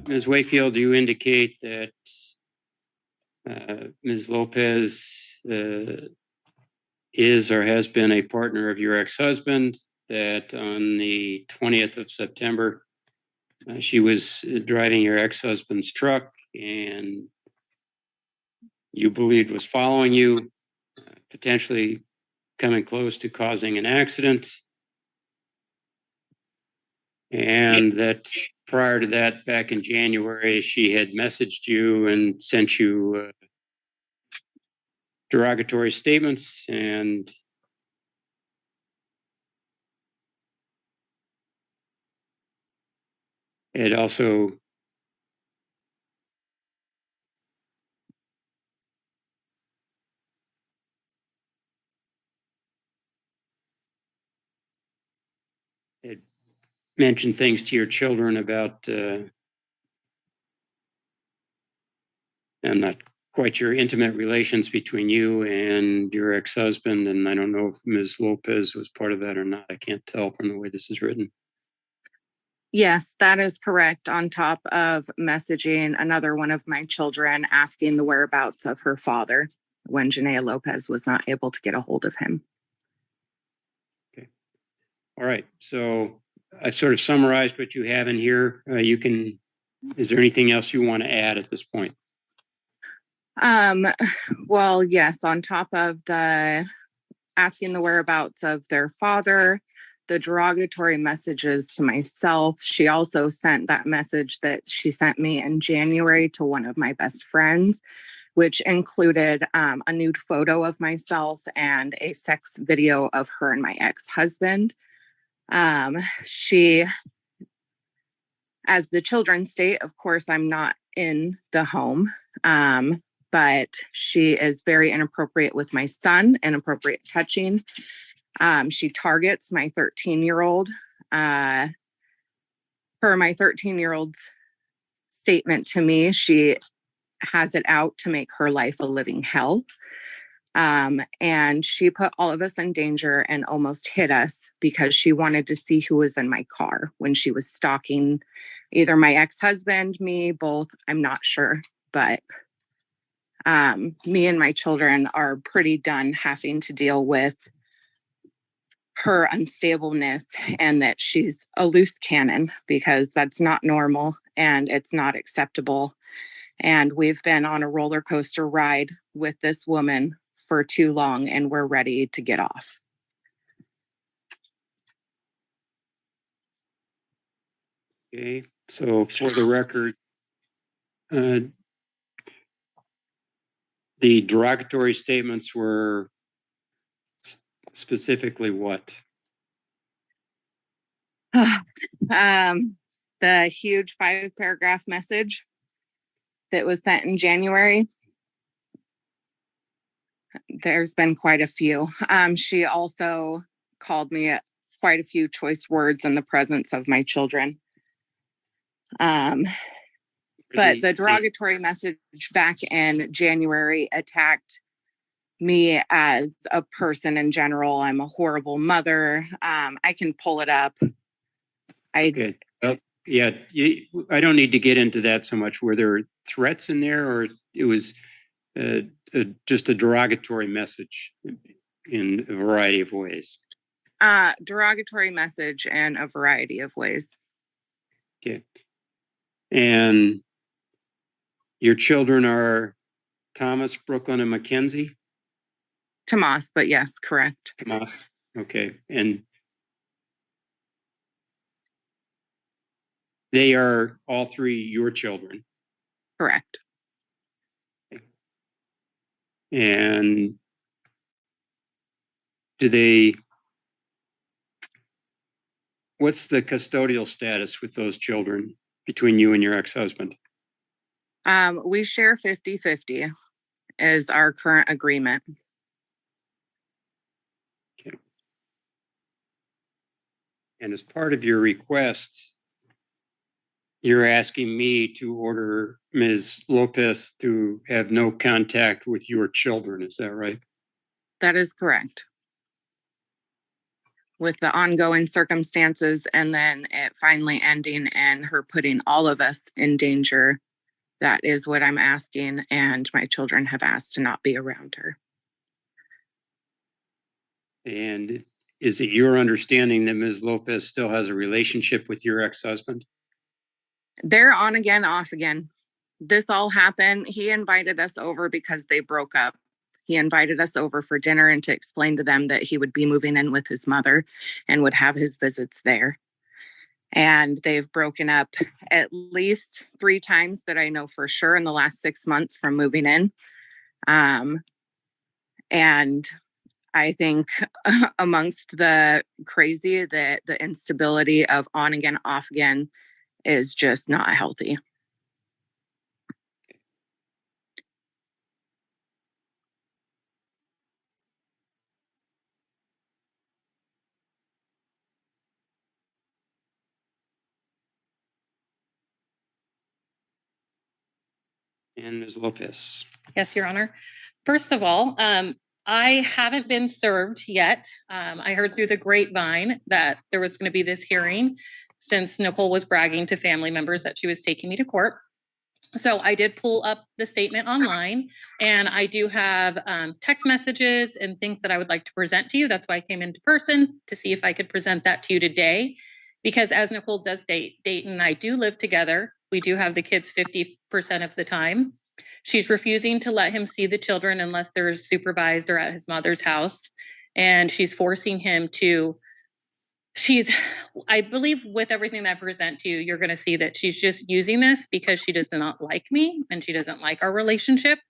Ms. Wakefield, you indicate that Ms. Lopez is or has been a partner of your ex-husband, that on the 20th of September, she was driving your ex-husband's truck and you believed was following you, potentially coming close to causing an accident. And that prior to that, back in January, she had messaged you and sent you derogatory statements, and it also it mentioned things to your children about I'm not quite sure, intimate relations between you and your ex-husband, and I don't know if Ms. Lopez was part of that or not. I can't tell from the way this is written. Yes, that is correct. On top of messaging another one of my children asking the whereabouts of her father when Janaea Lopez was not able to get a hold of him. Okay. All right. So I sort of summarized what you have in here. Is there anything else you want to add at this point? Well, yes, on top of the asking the whereabouts of their father, the derogatory messages to myself, she also sent that message that she sent me in January to one of my best friends, which included a nude photo of myself and a sex video of her and my ex-husband. She, as the children state, of course, I'm not in the home, but she is very inappropriate with my son, inappropriate touching. She targets my 13-year-old. Per my 13-year-old's statement to me, she has it out to make her life a living hell. And she put all of us in danger and almost hit us because she wanted to see who was in my car when she was stalking either my ex-husband, me, both. I'm not sure, but me and my children are pretty done having to deal with her unstableness and that she's a loose cannon, because that's not normal and it's not acceptable. And we've been on a roller coaster ride with this woman for too long, and we're ready to get off. Okay, so for the record, the derogatory statements were specifically what? The huge 5-paragraph message that was sent in January. There's been quite a few. She also called me quite a few choice words in the presence of my children. But the derogatory message back in January attacked me as a person in general. I'm a horrible mother. I can pull it up. Okay. Yeah, I don't need to get into that so much. Were there threats in there, or it was just a derogatory message in a variety of ways? Derogatory message in a variety of ways. Okay. And your children are Thomas, Brooklyn, and Mackenzie? Tomas, but yes, correct. Tomas. Okay. And they are all three your children? Correct. And what's the custodial status with those children between you and your ex-husband? We share 50-50 is our current agreement. Okay. And as part of your request, you're asking me to order Ms. Lopez to have no contact with your children. Is that right? That is correct. with the ongoing circumstances and then it finally ending and her putting all of us in danger. That is what I'm asking. And my children have asked to not be around her. And is it your understanding that Ms. Lopez still has a relationship with your ex-husband? They're on again, off again. This all happened. He invited us over because they broke up. He invited us over for dinner and to explain to them that he would be moving in with his mother and would have his visits there. And they've broken up at least 3 times that I know for sure in the last 6 months from moving in. And I think amongst the crazy, that the instability of on again, off again is just not healthy. And Ms. Lopez? Yes, Your Honor. First of all, I haven't been served yet. I heard through the grapevine that there was going to be this hearing since Nicole was bragging to family members that she was taking me to court. So I did pull up the statement online, and I do have text messages and things that I would like to present to you. That's why I came into person to see if I could present that to you today. Because as Nicole does state, Dayton and I do live together. We do have the kids 50% of the time. She's refusing to let him see the children unless they're supervised or at his mother's house. And she's forcing him to, I believe with everything that I present to you, you're going to see that she's just using this because she does not like me and she doesn't like our relationship.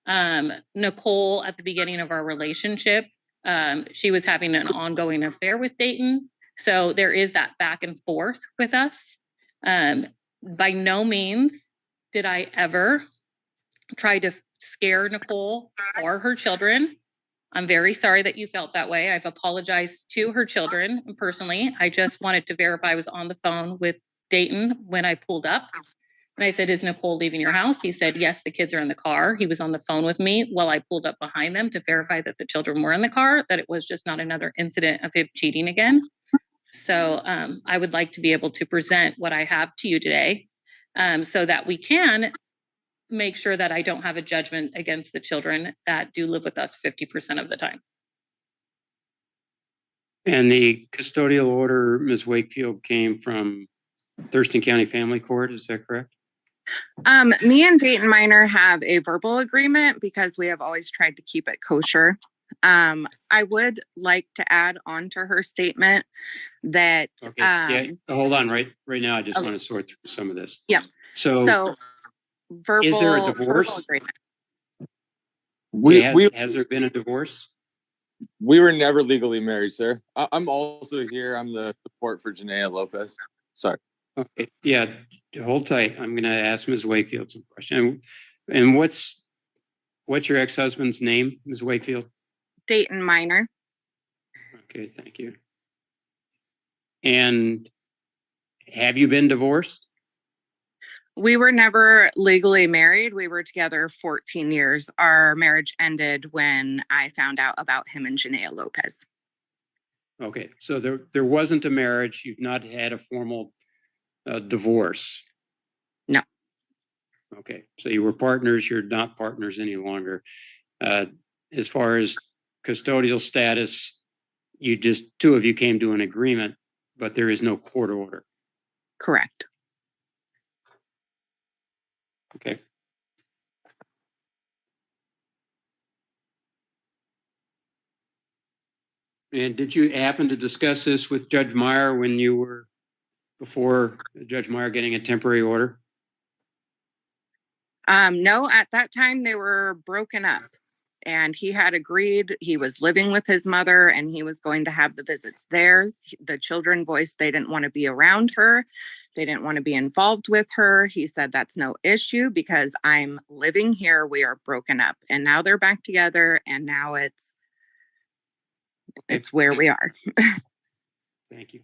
Nicole, at the beginning of our relationship, she was having an ongoing affair with Dayton. So there is that back and forth with us. By no means did I ever try to scare Nicole or her children. I'm very sorry that you felt that way. I've apologized to her children personally. I just wanted to verify I was on the phone with Dayton when I pulled up. And I said, "Is Nicole leaving your house?" He said, "Yes, the kids are in the car." He was on the phone with me while I pulled up behind them to verify that the children were in the car, that it was just not another incident of him cheating again. So I would like to be able to present what I have to you today so that we can make sure that I don't have a judgment against the children that do live with us 50% of the time. And the custodial order, Ms. Wakefield, came from Thurston County Family Court, is that correct? Me and Dayton Minor have a verbal agreement because we have always tried to keep it kosher. I would like to add on to her statement that hold on right now. I just okay. want to sort through some of this. Yeah. So verbal, is there a divorce? Has there been a divorce? We were never legally married, sir. I'm also here. I'm the support for Janaea Lopez. Sorry. Okay. Yeah. Hold tight. I'm going to ask Ms. Wakefield some questions. And what's your ex-husband's name, Ms. Wakefield? Dayton Minor. Okay. Thank you. And have you been divorced? We were never legally married. We were together 14 years. Our marriage ended when I found out about him and Janaea Lopez. Okay. So there wasn't a marriage. You've not had a formal divorce? No. Okay. So you were partners. You're not partners any longer. As far as custodial status, two of you came to an agreement, but there is no court order. Correct. Okay. And did you happen to discuss this with Judge Meyer when you were before Judge Meyer getting a temporary order? No, at that time they were broken up and he had agreed. He was living with his mother and he was going to have the visits there. The children voiced they didn't want to be around her. They didn't want to be involved with her. He said, "That's no issue because I'm living here. We are broken up." And now they're back together and now it's where we are. Thank you.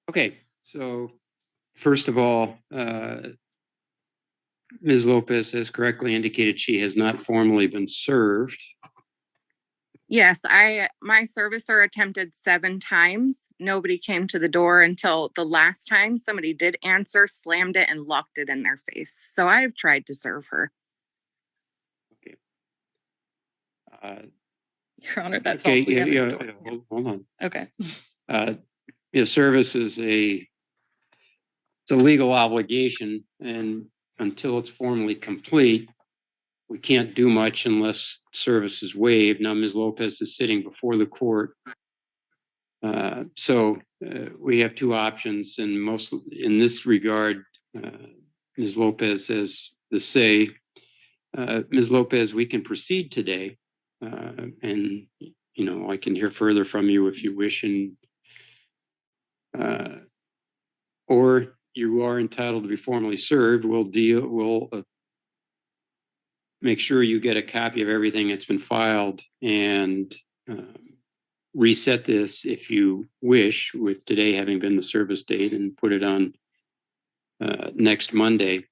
Okay, so first of all, Ms. Lopez has correctly indicated she has not formally been served. Yes, my servicer attempted 7 times. Nobody came to the door until the last time somebody did answer, slammed it, and locked it in their face. So I've tried to serve her. Uh, Your Honor, that's okay, all we have. hold on. Okay. Service is it's a legal obligation, and until it's formally complete, we can't do much unless service is waived. Now, Ms. Lopez is sitting before the court. So we have 2 options, and most in this regard, Ms. Lopez has the say. Ms. Lopez, we can proceed today, and I can hear further from you if you wish, and or you are entitled to be formally served. We'll make sure you get a copy of everything that's been filed and reset this if you wish, with today having been the service date, and put it on next Monday,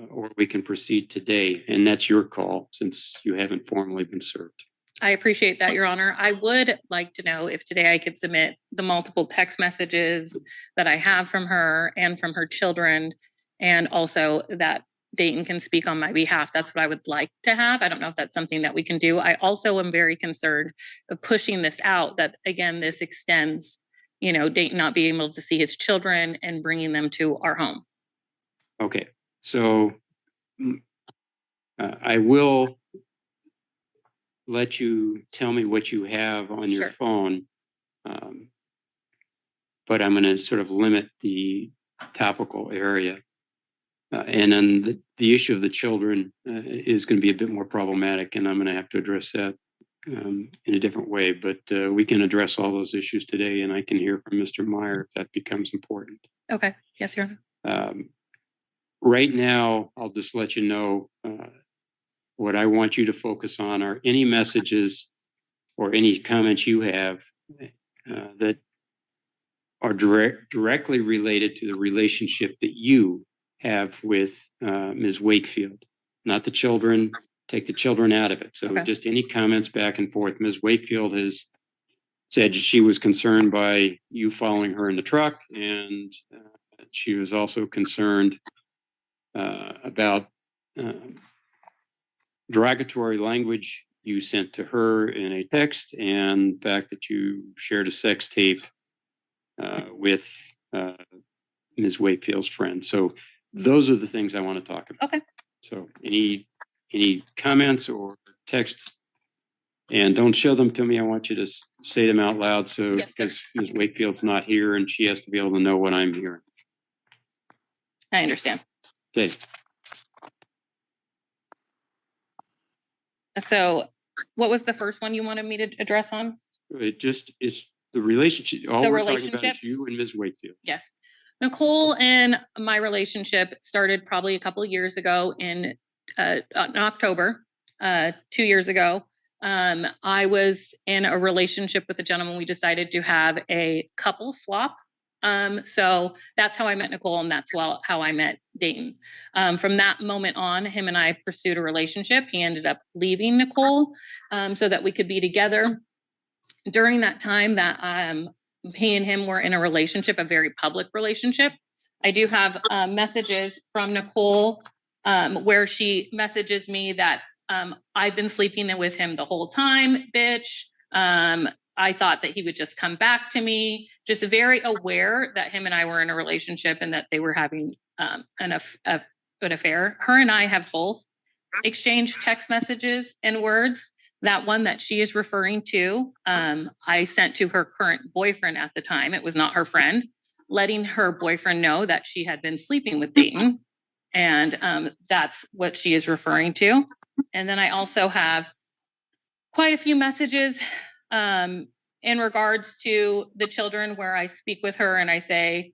or we can proceed today, and that's your call since you haven't formally been served. I appreciate that, Your Honor. I would like to know if today I could submit the multiple text messages that I have from her and from her children, and also that Dayton can speak on my behalf. That's what I would like to have. I don't know if that's something that we can do. I also am very concerned of pushing this out, that again, this extends, Dayton not being able to see his children and bringing them to our home. Okay, so I will let you tell me what you have on your phone, but I'm going to sort of limit the topical area. And then the issue of the children is going to be a bit more problematic, and I'm going to have to address that in a different way. But we can address all those issues today, and I can hear from Mr. Meyer if that becomes important. Okay. Yes, Your Honor. Right now, I'll just let you know what I want you to focus on are any messages or any comments you have that are directly related to the relationship that you have with Ms. Wakefield, not the children. Take the children out of it. So just any comments back and forth. Ms. Wakefield has said she was concerned by you following her in the truck, and she was also concerned about derogatory language you sent to her in a text, and the fact that you shared a sex tape with Ms. Wakefield's friend. So those are the things I want to talk about. Okay. So any comments or texts, and don't show them to me. I want you to say them out loud. So because Ms. Wakefield's not here and she has to be able to know what I'm hearing. I understand. Okay. So what was the first one you wanted me to address on? It just is the relationship. All we're talking about is you and Ms. Wakefield. Yes. Nicole and my relationship started probably a couple of years ago in October, 2 years ago. I was in a relationship with a gentleman. We decided to have a couple swap. So that's how I met Nicole, and that's how I met Dayton. From that moment on, him and I pursued a relationship. He ended up leaving Nicole so that we could be together. During that time that he and him were in a relationship, a very public relationship, I do have messages from Nicole where she messages me that I've been sleeping with him the whole time, bitch. I thought that he would just come back to me, just very aware that him and I were in a relationship and that they were having an affair. Her and I have both exchanged text messages and words. That one that she is referring to, I sent to her current boyfriend at the time. It was not her friend, letting her boyfriend know that she had been sleeping with Dayton. And that's what she is referring to. And then I also have quite a few messages in regards to the children where I speak with her and I say,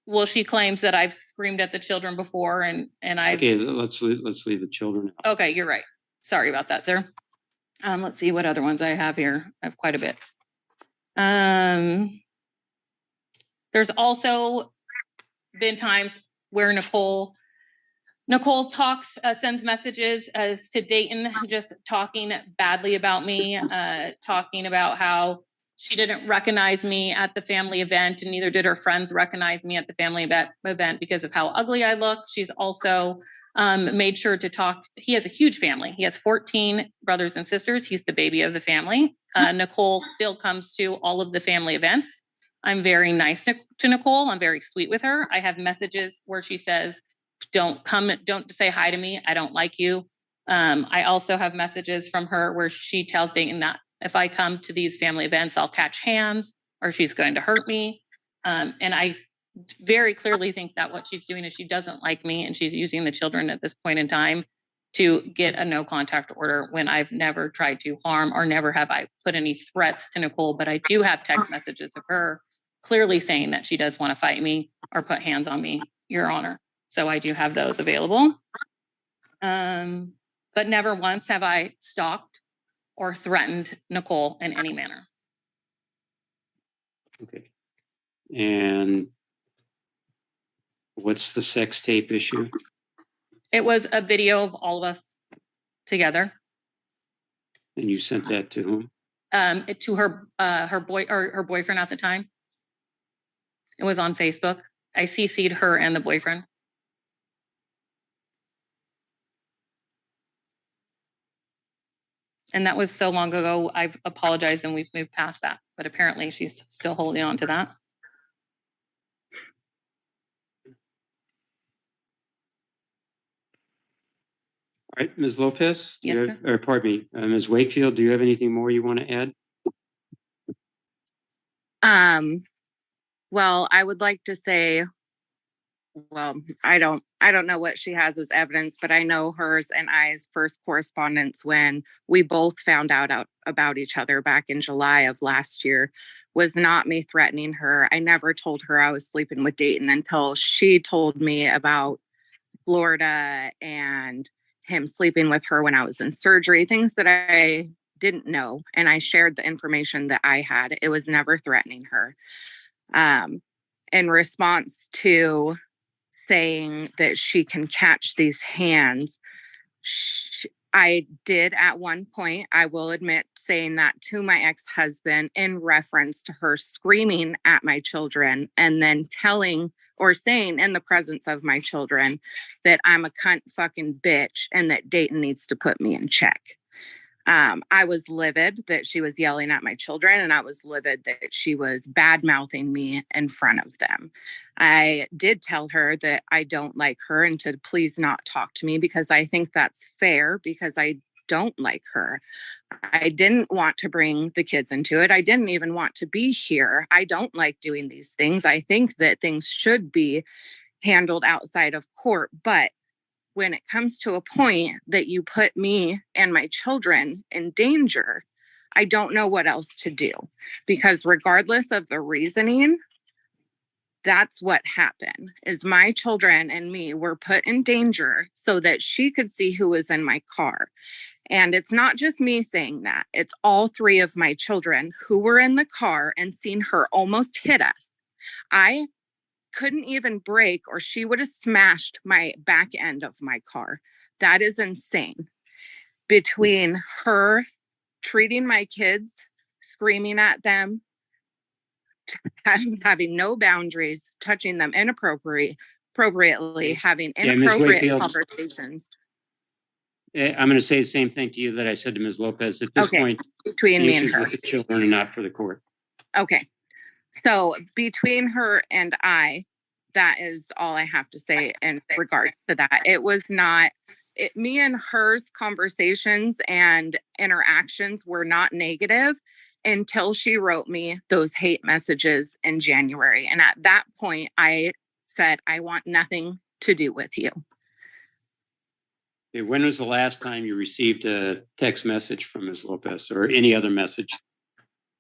well, she claims that I've screamed at the children before and I. Okay, let's leave the children out. Okay, you're right. Sorry about that, sir. Let's see what other ones I have here. I have quite a bit. There's also been times where Nicole talks, sends messages as to Dayton, just talking badly about me, talking about how she didn't recognize me at the family event, and neither did her friends recognize me at the family event because of how ugly I look. She's also made sure to talk. He has a huge family. He has 14 brothers and sisters. He's the baby of the family. Nicole still comes to all of the family events. I'm very nice to Nicole. I'm very sweet with her. I have messages where she says, don't say hi to me. I don't like you. I also have messages from her where she tells Dayton that if I come to these family events, I'll catch hands or she's going to hurt me. And I very clearly think that what she's doing is she doesn't like me, and she's using the children at this point in time to get a no contact order when I've never tried to harm, or never have I put any threats to Nicole. But I do have text messages of her clearly saying that she does want to fight me or put hands on me, Your Honor. So I do have those available. But never once have I stalked or threatened Nicole in any manner. Okay. And what's the sex tape issue? It was a video of all of us together. And you sent that to whom? To her boyfriend at the time. It was on Facebook. I CC'd her and the boyfriend. And that was so long ago. I've apologized and we've moved past that. But apparently she's still holding on to that. All right, Ms. Lopez, Yes, or pardon me, Ms. Wakefield, do you have anything more you want to add? Well, I would like to say, well, I don't know what she has as evidence, but I know hers and I's first correspondence when we both found out about each other back in July of last year was not me threatening her. I never told her I was sleeping with Dayton until she told me about Florida and him sleeping with her when I was in surgery, things that I didn't know. And I shared the information that I had. It was never threatening her. In response to saying that she can catch these hands, I did at one point, I will admit, saying that to my ex-husband in reference to her screaming at my children and then telling or saying in the presence of my children that I'm a cunt fucking bitch and that Dayton needs to put me in check. I was livid that she was yelling at my children, and I was livid that she was bad mouthing me in front of them. I did tell her that I don't like her and to please not talk to me because I think that's fair, because I don't like her. I didn't want to bring the kids into it. I didn't even want to be here. I don't like doing these things. I think that things should be handled outside of court, but when it comes to a point that you put me and my children in danger, I don't know what else to do, because regardless of the reasoning, that's what happened. Is my children and me were put in danger so that she could see who was in my car. And it's not just me saying that, it's all three of my children who were in the car and seen her almost hit us. I couldn't even brake, or she would have smashed my back end of my car. That is insane. Between her treating my kids, screaming at them, having no boundaries, touching them inappropriately, having inappropriate conversations. I'm going to say the same thing to you that I said to Ms. Lopez. At this point, between me and her, with the children are not for the court. Okay. So between her and I, that is all I have to say in regards to that. It was not, me and her's conversations and interactions were not negative until she wrote me those hate messages in January. And at that point, I said, I want nothing to do with you. Okay, when was the last time you received a text message from Ms. Lopez or any other message?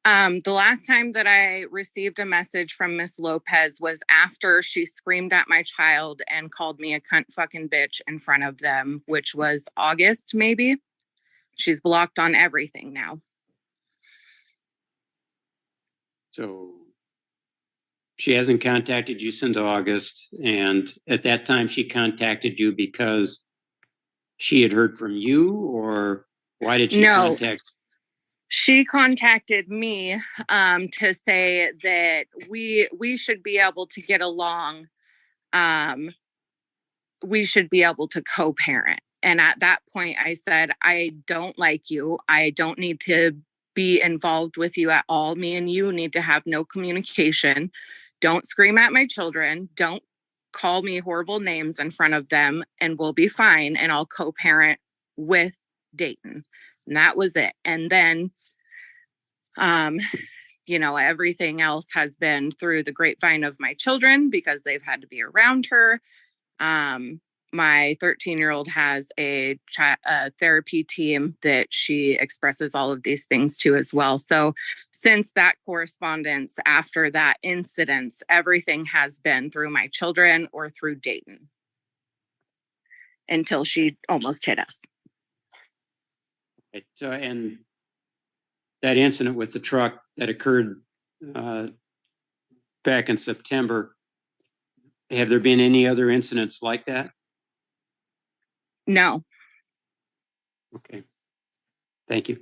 The last time that I received a message from Miss Lopez was after she screamed at my child and called me a cunt fucking bitch in front of them, which was August, maybe. She's blocked on everything now. So she hasn't contacted you since August. And at that time, she contacted you because she had heard from you, or why did she No. contact? She contacted me to say that we should be able to get along. We should be able to co-parent. And at that point, I said, I don't like you. I don't need to be involved with you at all. Me and you need to have no communication. Don't scream at my children. Don't call me horrible names in front of them, and we'll be fine. And I'll co-parent with Dayton. And that was it. And then, everything else has been through the grapevine of my children because they've had to be around her. My 13-year-old has a therapy team that she expresses all of these things to as well. So since that correspondence, after that incident, everything has been through my children or through Dayton until she almost hit us. And that incident with the truck that occurred back in September, have there been any other incidents like that? No. Okay. Thank you.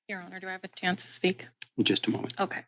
Your Honor, do I have a chance to speak? In just a moment. Okay.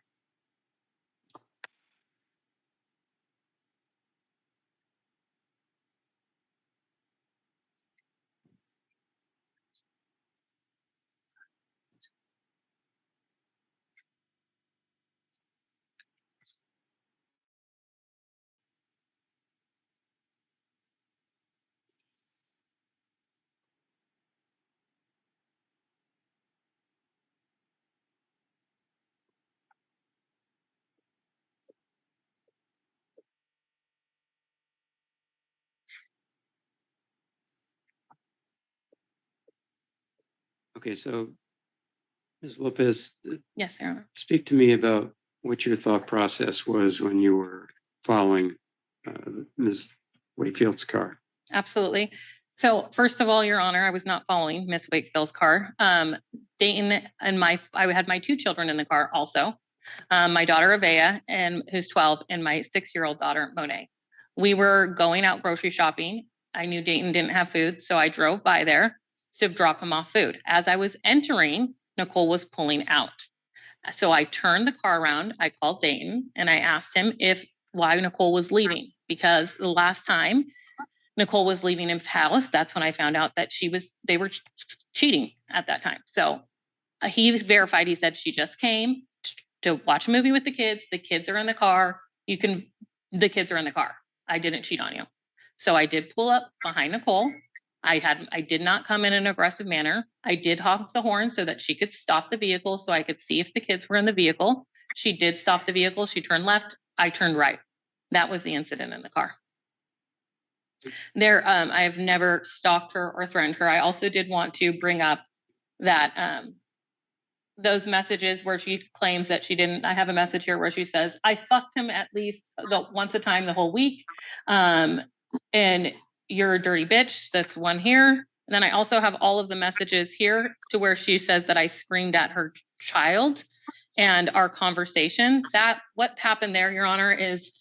Okay, so Ms. Lopez, Yes, Your Honor. speak to me about what your thought process was when you were following Ms. Wakefield's car. Absolutely. So first of all, Your Honor, I was not following Miss Wakefield's car. Dayton and I had my 2 children in the car also. My daughter Avea, and who's 12, and my 6-year-old daughter Monet. We were going out grocery shopping. I knew Dayton didn't have food, so I drove by there to drop him off food. As I was entering, Nicole was pulling out. So I turned the car around. I called Dayton and I asked him why Nicole was leaving, because the last time Nicole was leaving his house, that's when I found out that they were cheating at that time. So he verified. He said she just came to watch a movie with the kids. The kids are in the car. The kids are in the car. I didn't cheat on you. So I did pull up behind Nicole. I did not come in an aggressive manner. I did honk the horn so that she could stop the vehicle so I could see if the kids were in the vehicle. She did stop the vehicle. She turned left. I turned right. That was the incident in the car. I have never stalked her or threatened her. I also did want to bring up that those messages where she claims that she didn't. I have a message here where she says, I fucked him at least once a time the whole week. And you're a dirty bitch. That's one here. And then I also have all of the messages here to where she says that I screamed at her child and our conversation. That what happened there, Your Honor, is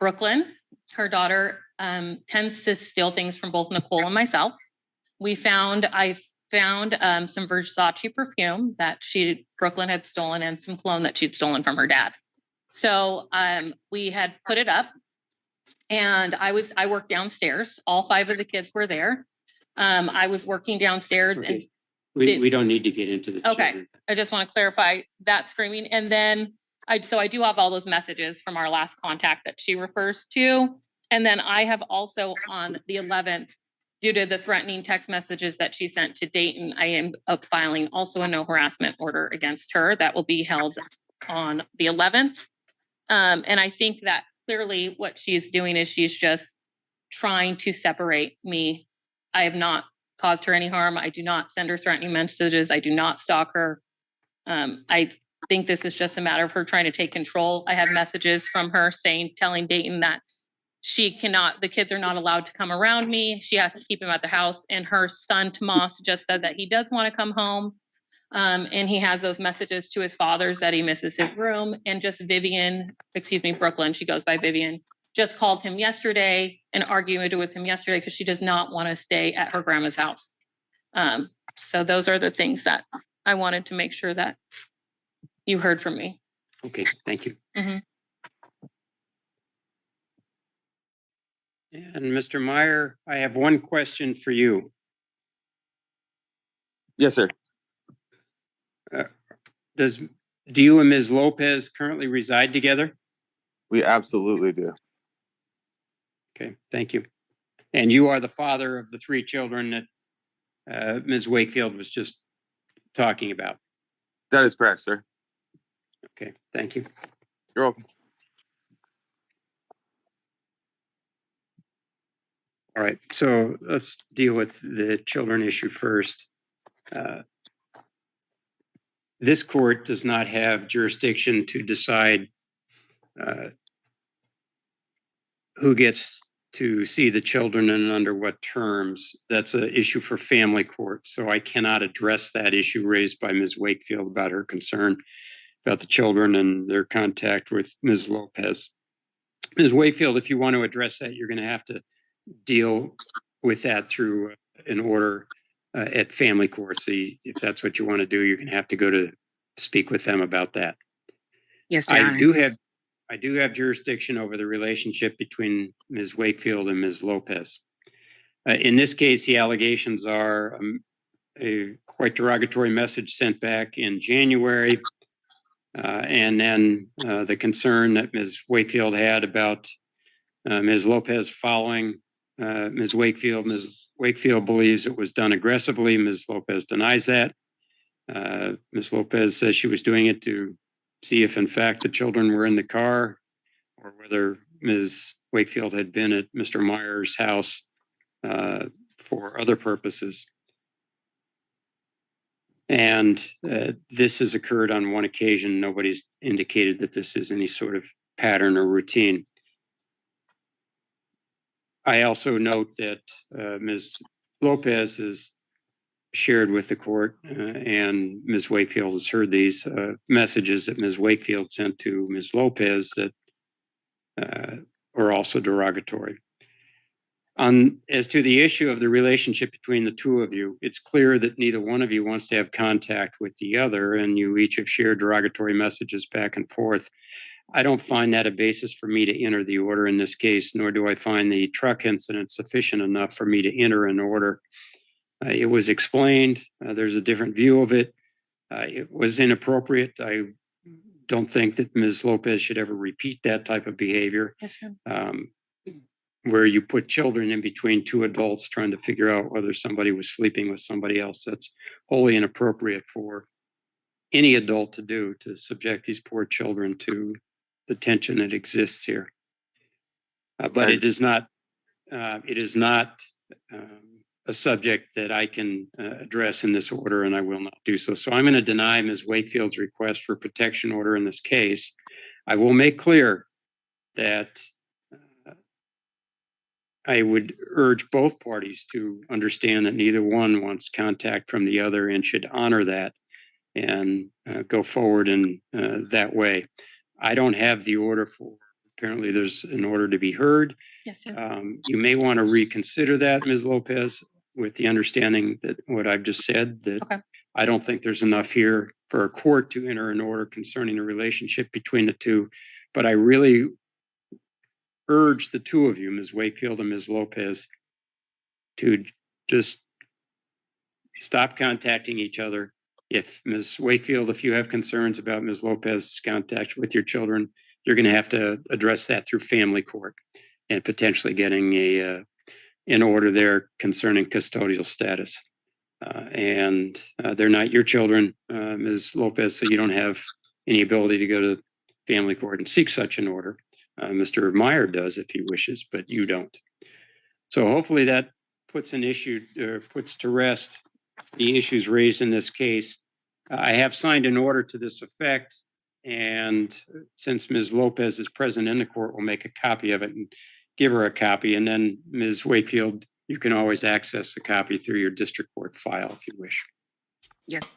Brooklyn, her daughter, tends to steal things from both Nicole and myself. I found some Versace perfume that Brooklyn had stolen, and some cologne that she'd stolen from her dad. So we had put it up, and I worked downstairs. All 5 of the kids were there. I was working downstairs. Okay. And we don't need to get into the okay. children. I just want to clarify that screaming. And then I do have all those messages from our last contact that she refers to. And then I have also on the 11th, due to the threatening text messages that she sent to Dayton, I am filing also a no harassment order against her that will be held on the 11th. And I think that clearly what she's doing is she's just trying to separate me. I have not caused her any harm. I do not send her threatening messages. I do not stalk her. I think this is just a matter of her trying to take control. I have messages from her telling Dayton that the kids are not allowed to come around me. She has to keep him at the house. And her son, Tomas, just said that he does want to come home. And he has those messages to his fathers that he misses his room. And just Brooklyn, she goes by Vivian, just called him yesterday and argued with him yesterday because she does not want to stay at her grandma's house. So those are the things that I wanted to make sure that you heard from me. Okay, thank you. Mhm. And Mr. Meyer, I have one question for you. Yes, sir. Do you and Ms. Lopez currently reside together? We absolutely do. Okay, thank you. And you are the father of the 3 children that Ms. Wakefield was just talking about. That is correct, sir. Okay, thank you. You're welcome. All right, so let's deal with the children issue first. This court does not have jurisdiction to decide who gets to see the children and under what terms. That's an issue for family court. So I cannot address that issue raised by Ms. Wakefield about her concern about the children and their contact with Ms. Lopez. Ms. Wakefield, if you want to address that, you're going to have to deal with that through an order at family court. So if that's what you want to do, you're going to have to go to speak with them about that. Yes, Your Honor. I do have jurisdiction over the relationship between Ms. Wakefield and Ms. Lopez. In this case, the allegations are a quite derogatory message sent back in January, and then the concern that Ms. Wakefield had about Ms. Lopez following Ms. Wakefield. Ms. Wakefield believes it was done aggressively. Ms. Lopez denies that. Ms. Lopez says she was doing it to see if, in fact, the children were in the car or whether Ms. Wakefield had been at Mr. Meyer's house for other purposes. And this has occurred on one occasion. Nobody's indicated that this is any sort of pattern or routine. I also note that Ms. Lopez has shared with the court, and Ms. Wakefield has heard these messages that Ms. Wakefield sent to Ms. Lopez that are also derogatory. As to the issue of the relationship between the two of you, it's clear that neither one of you wants to have contact with the other, and you each have shared derogatory messages back and forth. I don't find that a basis for me to enter the order in this case, nor do I find the truck incident sufficient enough for me to enter an order. It was explained. There's a different view of it. It was inappropriate. I don't think that Ms. Lopez should ever repeat that type of behavior. Yes, sir. Where you put children in between 2 adults trying to figure out whether somebody was sleeping with somebody else. That's wholly inappropriate for any adult to do, to subject these poor children to the tension that exists here. But it is not a subject that I can address in this order, and I will not do so. So I'm going to deny Ms. Wakefield's request for protection order in this case. I will make clear that I would urge both parties to understand that neither one wants contact from the other and should honor that and go forward in that way. I don't have the order for, apparently there's an order to be heard. Yes, sir. You may want to reconsider that, Ms. Lopez, with the understanding that what I've just said, that Okay. I don't think there's enough here for a court to enter an order concerning the relationship between the two. But I really urge the two of you, Ms. Wakefield and Ms. Lopez, to just stop contacting each other. If Ms. Wakefield, if you have concerns about Ms. Lopez's contact with your children, you're going to have to address that through family court and potentially getting an order there concerning custodial status. And they're not your children, Ms. Lopez, so you don't have any ability to go to family court and seek such an order. Mr. Meyer does if he wishes, but you don't. So hopefully that puts to rest the issues raised in this case. I have signed an order to this effect, and since Ms. Lopez is present in the court, we'll make a copy of it and give her a copy. And then Ms. Wakefield, you can always access the copy through your district court file if you wish. Yes,